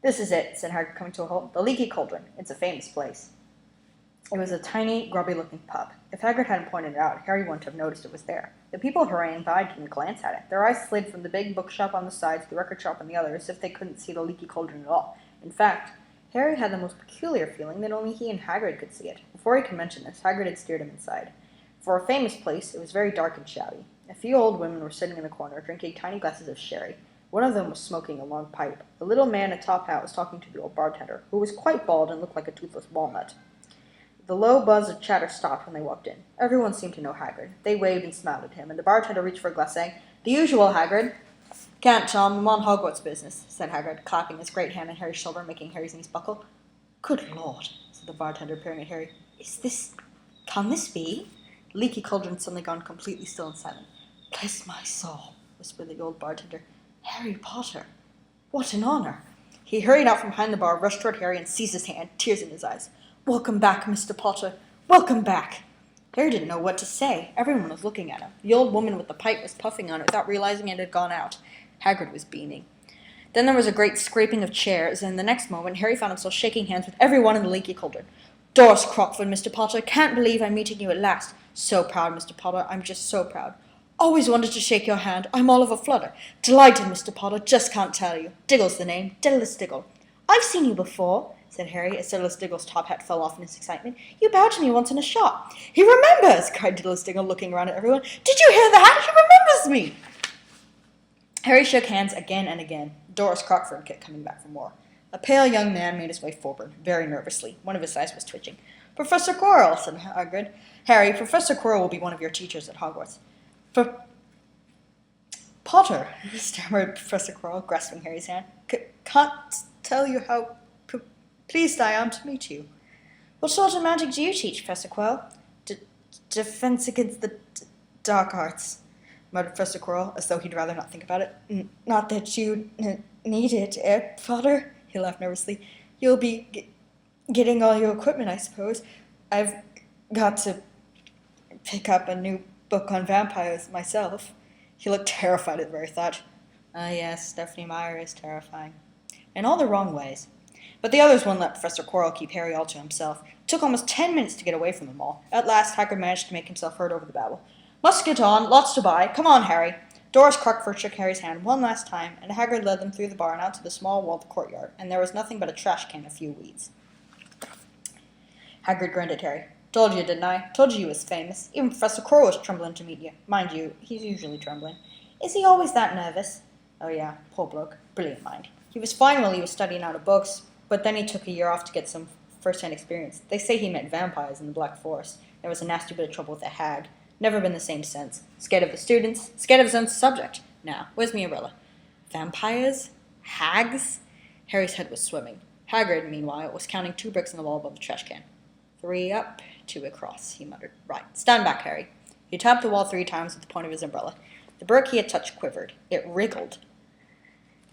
"This is it," said Hagrid, coming to a halt. "The Leaky Cauldron. It's a famous place." It was a tiny, grubby-looking pub. If Hagrid hadn't pointed it out, Harry wouldn't have noticed it was there. The people hurrying by didn't glance at it. Their eyes slid from the big bookshop on the side to the record shop on the other, as if they couldn't see the Leaky Cauldron at all. In fact, Harry had the most peculiar feeling that only he and Hagrid could see it. Before he could mention this, Hagrid had steered him inside. For a famous place, it was very dark and shabby. A few old women were sitting in the corner, drinking tiny glasses of sherry. One of them was smoking a long pipe. The little man in a top hat was talking to the old bartender, who was quite bald and looked like a toothless walnut. The low buzz of chatter stopped when they walked in. Everyone seemed to know Hagrid. They waved and smiled at him, and the bartender reached for a glass, saying, "The usual, Hagrid." "Can't, Tom. I'm on Hogwarts business," said Hagrid, clapping his great hand on Harry's shoulder, making Harry's knees buckle. "Good Lord," said the bartender, peering at Harry. Can this be?" The Leaky Cauldron had suddenly gone completely still and silent. "Bless my soul," whispered the old bartender. "Harry Potter. What an honor." He hurried out from behind the bar, rushed toward Harry, and seized his hand, tears in his eyes. "Welcome back, Mr. Potter. Welcome back." Harry didn't know what to say. Everyone was looking at him. The old woman with the pipe was puffing on it without realizing it had gone out. Hagrid was beaming. Then there was a great scraping of chairs, and the next moment Harry found himself shaking hands with everyone in the Leaky Cauldron. "Doris Crockford, Mr. Potter. Can't believe I'm meeting you at last. So proud, Mr. Potter. I'm just so proud. Always wanted to shake your hand. I'm all of a flutter. Delighted, Mr. Potter. Just can't tell you. Diggle's the name. Diddlus Diggle." "I've seen you before," said Harry, as Diddlus Diggle's top hat fell off in his excitement. "You bowed to me once in a shop." "He remembers!" cried Diddlus Diggle, looking around at everyone. "Did you hear that? He remembers me!" Harry shook hands again and again. Doris Crockford kept coming back for more. A pale young man made his way forward, very nervously. One of his eyes was twitching. "Professor Quirrell," said Hagrid. "Harry, Professor Quirrell will be one of your teachers at Hogwarts." "Potter," stammered Professor Quirrell, grasping Harry's hand. "Can't tell you how pleased I am to meet you." "What sort of magic do you teach, Professor Quirrell?" Defense against the dark arts," muttered Professor Quirrell, as though he'd rather not think about it. "Not that you need it, Potter?" He laughed nervously. "You'll be getting all your equipment, I suppose. I've got to pick up a new book on vampires myself." He looked terrified at the very thought. "Ah, yes, Stephanie Meyer is terrifying. In all the wrong ways." But the others wouldn't let Professor Quirrell keep Harry all to himself. It took almost 10 minutes to get away from them all. At last, Hagrid managed to make himself heard over the babble. "Must get on. Lots to buy. Come on, Harry." Doris Crockford shook Harry's hand one last time, and Hagrid led them through the bar and out to the small walled courtyard, and there was nothing but a trash can and a few weeds. Hagrid grinned at Harry. "Told you, didn't I? Told you he was famous. Even Professor Quirrell was trembling to meet you. Mind you, he's usually trembling." "Is he always that nervous?" "Oh yeah, poor bloke. Brilliant mind. He was fine while he was studying out of books, but then he took a year off to get some first-hand experience. They say he met vampires in the Black Forest. There was a nasty bit of trouble with a hag. Never been the same since. Scared of the students, scared of his own subject. Now, where's my umbrella?" "Vampires? Hags?" Harry's head was swimming. Hagrid, meanwhile, was counting 2 bricks in the wall above the trash can. 3 up, 2 across, he muttered. "Right, stand back, Harry." He tapped the wall 3 times with the point of his umbrella. The brick he had touched quivered. It wriggled.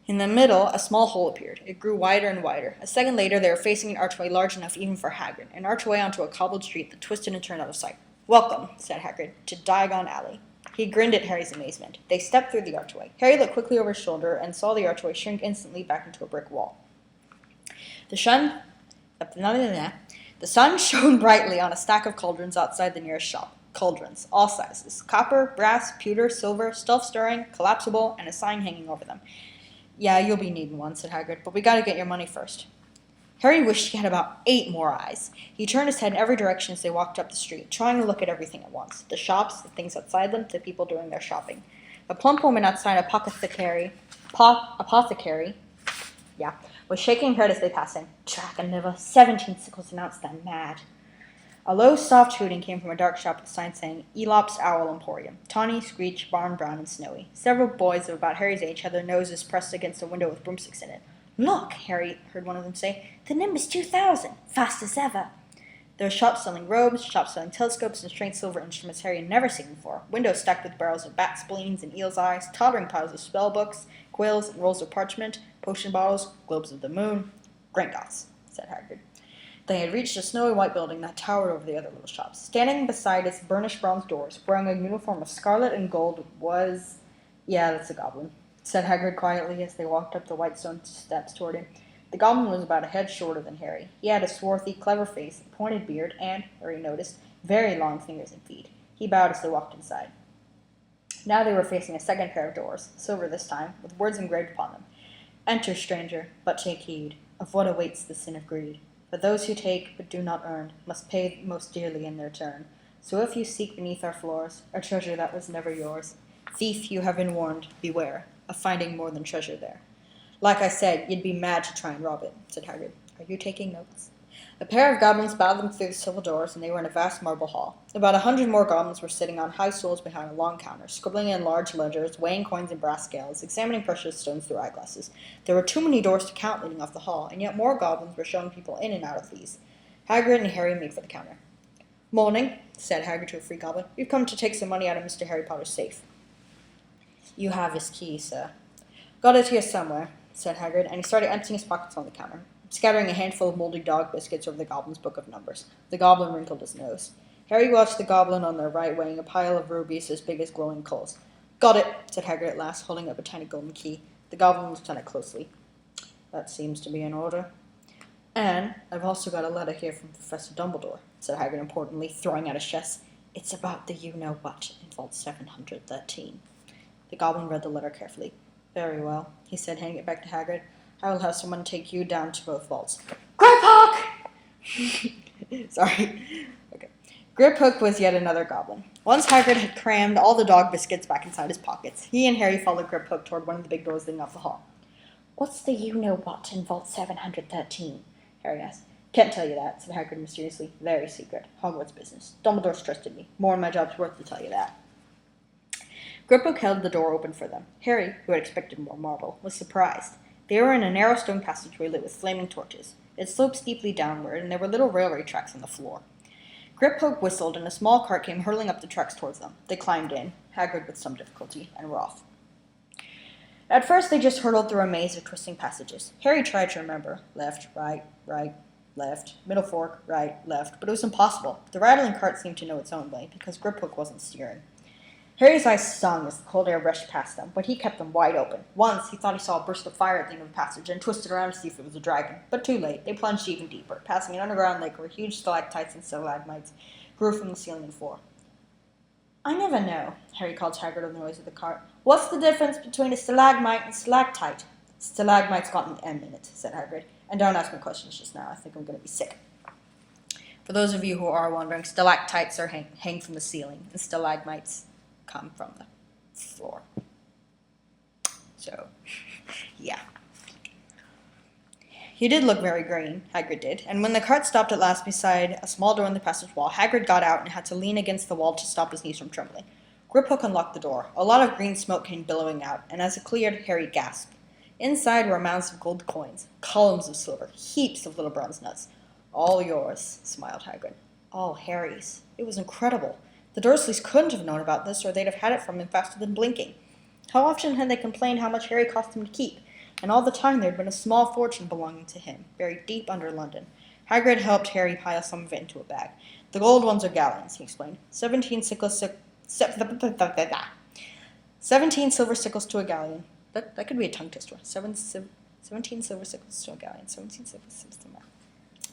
In the middle, a small hole appeared. It grew wider and wider. A second later, they were facing an archway large enough even for Hagrid, an archway onto a cobbled street that twisted and turned out of sight. "Welcome," said Hagrid, "to Diagon Alley." He grinned at Harry's amazement. They stepped through the archway. Harry looked quickly over his shoulder and saw the archway shrink instantly back into a brick wall. The sun shone brightly on a stack of cauldrons outside the nearest shop. Cauldrons, all sizes. Copper, brass, pewter, silver, self-stirring, collapsible, and a sign hanging over them. "Yeah, you'll be needing one," said Hagrid, "but we gotta get your money first." Harry wished he had about 8 more eyes. He turned his head in every direction as they walked up the street, trying to look at everything at once. The shops, the things outside them, the people doing their shopping. A plump woman outside apothecary, was shaking her head as they passed him. "Dragon liver, 17 sickles an ounce, they're mad." A low, soft hooting came from a dark shop with a sign saying, "Elop's Owl Emporium. Tawny, Screech, Barn Brown, and Snowy." Several boys of about Harry's age had their noses pressed against a window with broomsticks in it. "Look," Harry heard one of them say, "the Nimbus 2000, fast as ever." There were shops selling robes, shops selling telescopes and strange silver instruments Harry had never seen before, windows stacked with barrels of bat spleens and eel's eyes, tottering piles of spell books, quills and rolls of parchment, potion bottles, globes of the moon. "Gringotts," said Hagrid. They had reached a snowy white building that towered over the other little shops. Standing beside its burnished bronze doors, wearing a uniform of scarlet and gold, was... "Yeah, that's a goblin," said Hagrid quietly as they walked up the white stone steps toward him. The goblin was about a head shorter than Harry. He had a swarthy, clever face, a pointed beard, and, Harry noticed, very long fingers and feet. He bowed as they walked inside. Now they were facing a second pair of doors, silver this time, with words engraved upon them. Enter, stranger, but take heed of what awaits the sin of greed. For those who take but do not earn must pay most dearly in their turn. So if you seek beneath our floors a treasure that was never yours, thief, you have been warned, beware of finding more than treasure there. Like I said, you'd be mad to try and rob it, said Hagrid. Are you taking notes? A pair of goblins bowed them through the silver doors, and they were in a vast marble hall. About 100 more goblins were sitting on high stools behind a long counter, scribbling in large ledgers, weighing coins in brass scales, examining precious stones through eyeglasses. There were too many doors to count leading off the hall, and yet more goblins were showing people in and out of these. Hagrid and Harry made for the counter. Morning, said Hagrid to a free goblin. We've come to take some money out of Mr. Harry Potter's safe. You have his key, sir. Got it here somewhere, said Hagrid, and he started emptying his pockets on the counter, scattering a handful of moldy dog biscuits over the goblin's book of numbers. The goblin wrinkled his nose. Harry watched the goblin on their right weighing a pile of rubies as big as glowing coals. Got it, said Hagrid at last, holding up a tiny golden key. The goblin looked at it closely. That seems to be in order. And I've also got a letter here from Professor Dumbledore, said Hagrid importantly, throwing out his chest. It's about the you-know-what in Vault 713. The goblin read the letter carefully. Very well, he said, handing it back to Hagrid. I will have someone take you down to both vaults. Griphook! Sorry. Okay. Griphook was yet another goblin. Once Hagrid had crammed all the dog biscuits back inside his pockets, he and Harry followed Griphook toward one of the big doors leading off the hall. What's the you-know-what in Vault 713? Harry asked. Can't tell you that, said Hagrid mysteriously. Very secret. Hogwarts business. Dumbledore's trusted me. More than my job's worth to tell you that. Griphook held the door open for them. Harry, who had expected more marble, was surprised. They were in a narrow stone passageway lit with flaming torches. It sloped steeply downward, and there were little railway tracks on the floor. Griphook whistled, and a small cart came hurtling up the tracks towards them. They climbed in, Hagrid with some difficulty, and were off. At first they just hurtled through a maze of twisting passages. Harry tried to remember. Left, right, left, middle fork, right, left, but it was impossible. The rattling cart seemed to know its own way, because Griphook wasn't steering. Harry's eyes stung as the cold air rushed past them, but he kept them wide open. Once, he thought he saw a burst of fire at the end of the passage and twisted around to see if it was a dragon. But too late. They plunged even deeper, passing an underground lake where huge stalactites and stalagmites grew from the ceiling and floor. I never know, Harry called to Hagrid over the noise of the cart. What's the difference between a stalagmite and stalactite? Stalagmite's got an M in it, said Hagrid. And don't ask me questions just now. I think I'm going to be sick. For those of you who are wondering, stalactites are hang from the ceiling, and stalagmites come from the floor. So, yeah. He did look very green, Hagrid did, and when the cart stopped at last beside a small door in the passage wall, Hagrid got out and had to lean against the wall to stop his knees from trembling. Griphook unlocked the door. A lot of green smoke came billowing out, and as it cleared, Harry gasped. Inside were mounds of gold coins, columns of silver, heaps of little bronze nuts. All yours, smiled Hagrid. All Harry's. It was incredible. The Dursleys couldn't have known about this, or they'd have had it from him faster than blinking. How often had they complained how much Harry cost them to keep? And all the time there had been a small fortune belonging to him, buried deep under London. Hagrid helped Harry pile some of it into a bag. The gold ones are galleons, he explained. 17 silver sickles to a galleon. That could be a tongue twister. 17 silver sickles to a galleon. 17 silver sickles to a galleon.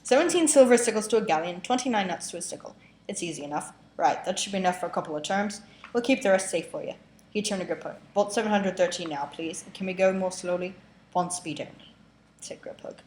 17 silver sickles to a galleon, 29 nuts to a sickle. It's easy enough. Right, that should be enough for a couple of terms. We'll keep the rest safe for you. He turned to Griphook. Vault 713 now, please. Can we go more slowly? 1 speed only, said Griphook.